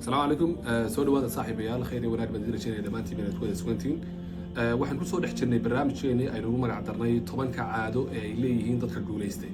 السلام عليكم سو dhawaada saaxiibayaal khayr iyo wanaag baad dirajeenay dhamaantiin inaad ku wada sugantiin waxaan ku soo dhex jirnay barnaamijkeeni aynu ugu magac darnay 10 caado ee ay leeyihiin dadka guuleystay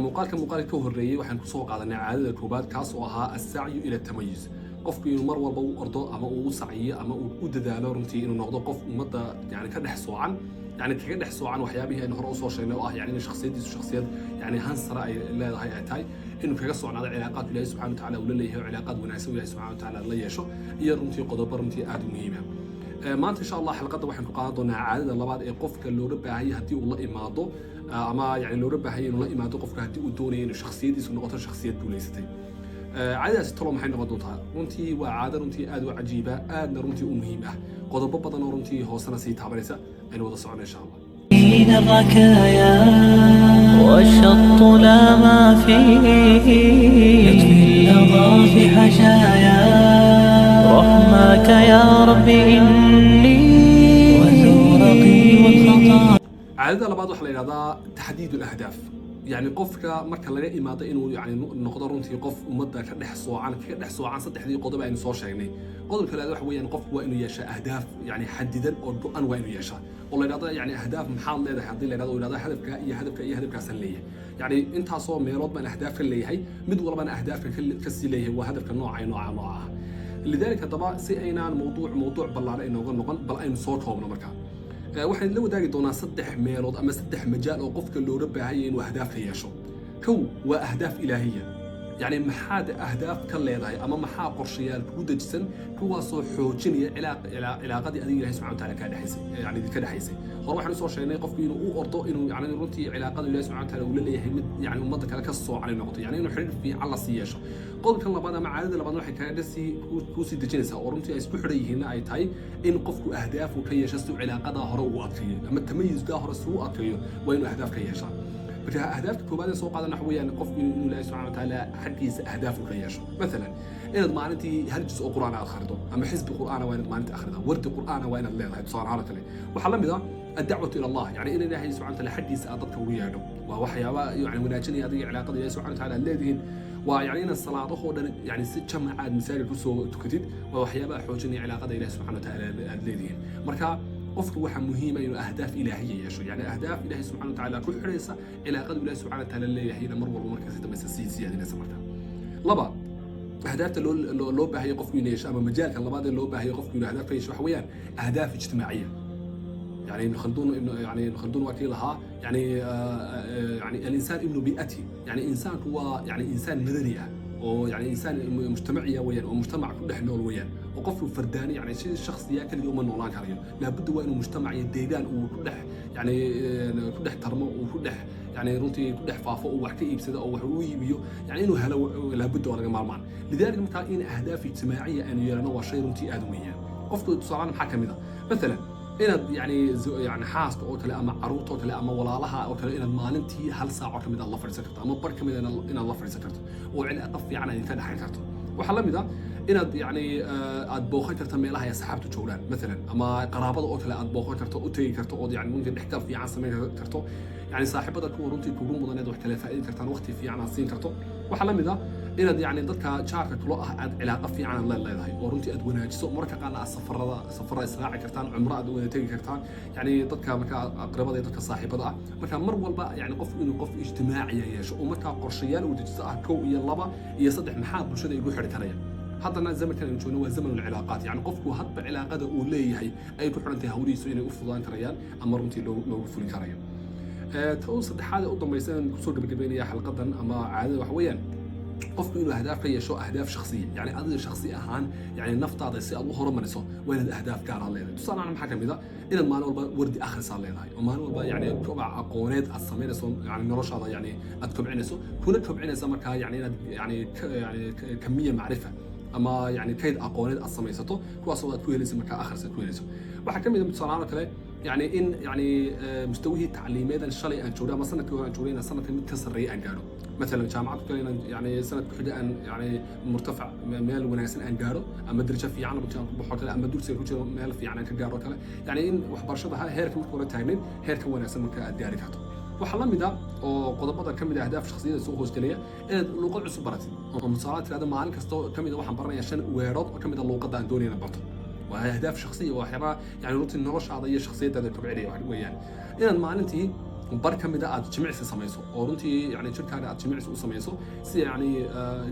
muuqaalka ka horeeyay waxaan ku soo qaadanay caadada koobaad kaas oo ahaa as-sa'yu ila tamayuz qofku inuu mar walba u ordo ama uu saciyo ama uu u dadaalo runtii inuu noqdo qof ummadda yani ka dhex soocan يعني kaga dhex soocan waxyaabaha ay hore u soo sheegnay oo ah yani shakhsiyadiisu shakhsiyad yani hansara ay leedahay ay tahay inuu kaga socnaado cilaaqaad Ilaahay subhanahu wa ta'ala uu leeyahay cilaaqaad wanaagsan Ilaahay subhanahu wa ta'ala la yeesho iyo runtii qodobo runtii aad u muhiim ah maanta insha Allah xalqada waxaan ku qaadan doonaa caadada labaad ee qofka looga baahan yahay hadii uu la imaado ama yani looga baahan yahay inuu la imaado qofka hadii uu doonayo inuu shakhsiyadiisu noqoto shakhsiyad guuleysatay caadadaas tolo maxay noqon doontaa runtii waa caado runtii aad u cajiiba aadna runtii u muhiim ah qodobo badan oo runtii hoosana sii taabanaysa aynu wada socono insha Allah من الركايا والشط لا ما فيه يطفي اللظى في حشايا رحمك يا رب إني وزورقي والخطا عادة لبعض وحلا هذا تحديد الأهداف يعني قفك مركز لقى إمادة إنه يعني نقدر ننتهي قف ومدة كده عن صدق حديد قضبة إنه صار شيء قضبة كلا واحد يعني قف وإنه يشاء أهداف يعني حددا أو أنواع إنه يشاء والله هذا يعني أهداف محل هذا حد اللي هذا هدفك هدفك سلية يعني أنت صار ميراد من أهداف اللي هي مدور من أهداف كسلية هو هدفك نوعها لذلك طبعا سئينا موضوع بلعنا إنه بل أين صوتهم من مكان waxaan la wadaagi doonaa saddex meelood ama saddex majaal oo qofka loo rabaahay inuu ahdaaf ka yeesho kow waa ahdaaf ilaahiya yani maxaad ahdaaf ka leedahay ama maxaa qorshayaal ku dajisan kuwaasoo xoojinaya cilaaqadii adiga Ilaahay subhanahu wa ta'ala ka dhaxaysay yani ka dhaxaysay hor waxaan soo sheegnay qofku inuu u ordo inuu yani runtii cilaaqada Ilaahay subhanahu wa ta'ala uu leeyahay mid yani ummadda kale ka soo cali noqoto yani inuu xiriir fiican la yeesho qodobka labaad ama caadada labaad waxay kaga dhasi ku sii dejinaysaa oo runtii ay isku xidhan yihiin ay tahay in qofku ahdaaf uu ka yeesho si cilaaqada hore uu adkeeyo ama tamayuzka hore si uu adkeeyo waa inuu ahdaaf ka yeeshaa marka ahdaafta koobaad ee soo qaadan waxa weeyaan qofku inuu Ilaahay subhanahu wa ta'ala xaqiisa ahdaaf uu ka yeesho مثلا inaad maalintii hal juz oo quraan akhrido ama xisbi quraan waa inaad maalintii akhrido wardi quraan waa inaad leedahay tusaale kale waxa la mid ah الدعوة إلى الله يعني إن الله سبحانه وتعالى حديث أضبط وياده وحياة يعني مناجني هذه علاقة الله سبحانه وتعالى الذين ويعني إن الصلاة أخو يعني ست جمع عاد مثال كسو تكتد وحياة حوجني علاقة الله سبحانه وتعالى الذين مركا قفك وحا مهمة إنه أهداف إلهية يشو يعني أهداف إلهي سبحانه وتعالى كل حريصة علاقة الله سبحانه وتعالى اللي هي مر والمركز تمسسي زيادة ناس مركا لبا أهداف اللو باهي قفك ينيش أما مجال كان لبا اللو باهي قفك ينيش أهداف يشو حويان أهداف اجتماعية يعني خلدون وكيلها يعني يعني الانسان ابن بيئته يعني انسان هو يعني انسان مدني او يعني انسان مجتمعي ويان ومجتمع كله نول ويان وقف فرداني يعني شيء شخصيه كل يوم نولان كاريو لابد وانه مجتمع ديغان وكله يعني كله ترمو وكله يعني runtii ku dhex faafo oo wax ka iibsado oo wax uu iibiyo yani inuu helo laabud walaga maalmaan lidaalka marka in ahdaaf ijtimaaciya aan yeelano waa shay runtii aad u weeyaan qofku tusaale maxaa kamid ah مثلا inaad yani xaaska oo kale ama caruurta oo kale ama walaalaha oo kale inaad maalintii hal saac oo kamid la fadhiisan karto ama bar kamid inaad la fadhiisan karto oo cilaaqo fiican ay ka dhaxayn karto waxa la mid ah inaad yani aad booqan karto meelaha ay asxaabtu joogaan مثلا ama qaraabada oo kale aad booqan karto u tagi karto oo yani mumkin dhexgal fiican sameyn karto yani saaxiibada kuwa runtii kugu mudaneed wax kale faa'iido kartaan waqti fiican aad siin karto waxa la mid ah inaad yani dadka jaarka kula ah aad cilaaqo fiican la leedahay oo runtii aad wanaajiso marka qaana safarada israaci kartaan umra aad wada tagi kartaan yani dadka marka aqrabada dadka saaxiibada ah marka mar walba yani qof inuu qof ijtimaaci yeesho oo marka qorshayaal uu dejisto ah 1 iyo 2 iyo 3 maxaa bulshada igu xiri karaya haddana zamankan aan joogno waa zamanul cilaaqaat yani qofku hadba cilaaqada uu leeyahay ay ku xirantahay hawlihiisu inay u fududaan karayaan ama runtii loogu fulin karayo taw saddexaad u dambaysan ku soo gabagabeynaya xalqadan ama caadada wax weeyaan qofku inuu ahdaaf ka yeesho ahdaaf shakhsiya yani adiga shakhsi ahaan yani naftaada si aad u horumariso waa inaad ahdaaf gaar ah leedahay tusaale ahaan maxaa kamid ah inaad maalin walba wardi akhris aad leedahay oo maalin walba yani kobac aqooneed aad samaynayso yani noloshaada yani aad kobcinayso kuna kobcinaysa markaa yani inaad yani kamiya macrifa ama yani kayd aqooneed aad samaysato kuwaasoo aad ku helayso markaa akhris aad ku helayso waxaa kamid ah tusaale ahaan kale يعني إن يعني مستويه تعليميا شلي أن جودا مثلا كنا جودين سنة من كسرية أن جارو مثلا جامعات كنا يعني سنة كحدة أن يعني مرتفع مال وناسن أن جارو أما درجة في عنا بحط لا أما درجة كوجا مال في عنا كجارو كلا يعني إن وحبرشة هاي هيرك مكورة تايمين هيرك وناسن مك أدياري كاتو waxaa la mid ah oo qodobada ka mid ah ahdaaf shakhsiyada soo hoosgelaya inaad luuqad cusub baratid oo tusaale tirada maalin kasta ka mid ah waxaan baranayaa 5 weerood oo ka mid ah luuqadda aan doonayna barto waa ahdaaf shakhsiya waa waxyaaba yani runtii noloshaada iyo shakhsiyadaada kobcinaya wax weeyaan inaad maalintii bar ka mid ah aad jimicsi samayso oo runtii yani jirkaaga aad jimicsi u samayso si yani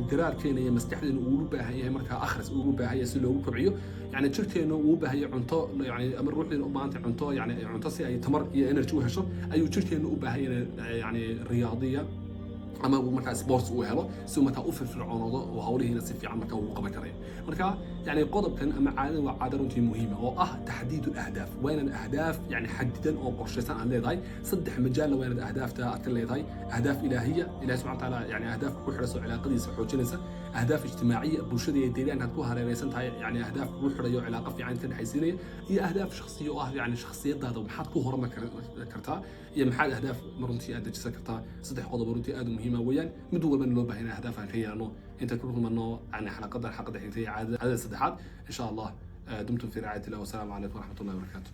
garaadkeena iyo maskaxdeena uu u baahan yahay markaa akhris uu u baahan yahay si loogu kobciyo yani jirkeena uu u baahan yahay cunto yani ama ruuxdeena u baahantay cunto yani cunto si ay tamar iyo energy u hesho ayuu jirkeena u baahan yahay yani riyaadiya ama markaa sports uu helo si markaa u firfircoonado oo hawlihiina si fiican markaa uu qaban karayo marka yani qodobkan ama caadada waa caado runtii muhiima oo ah taxdiid ahdaaf waa inaad ahdaaf yani xadidan oo qorshaysan aad leedahay saddex majaalla waa inaad ahdaafta aad ka leedahay ahdaaf ilaahiya ilaahi subxana watacaala yani ahdaafka ku xidhayso cilaaqadiisa xoojinaysa ahdaaf ijtimaaciya bulshada iyo deegaanka aad ku hareeraysan tahay yani ahdaaf ku xidhayo cilaaqa fiican ka dhexaysiinaya iyo ahdaaf shakhsiya oo ah yani shakhsiyadaada maxaad ku horumar kartaa iyo maxaad ahdaaf runtii aad dejisan kartaa saddex qodob runtii aad muhiima weeyaan mid walbana loo baahan yahay ahdaaf aan ka yeelano inta ku kulmano yani xalaqada xigtay caadada saddexaad insha Allah dumtum fi ri'ayati Allah wa salaamu alaykum wa rahmatullahi wa barakatuh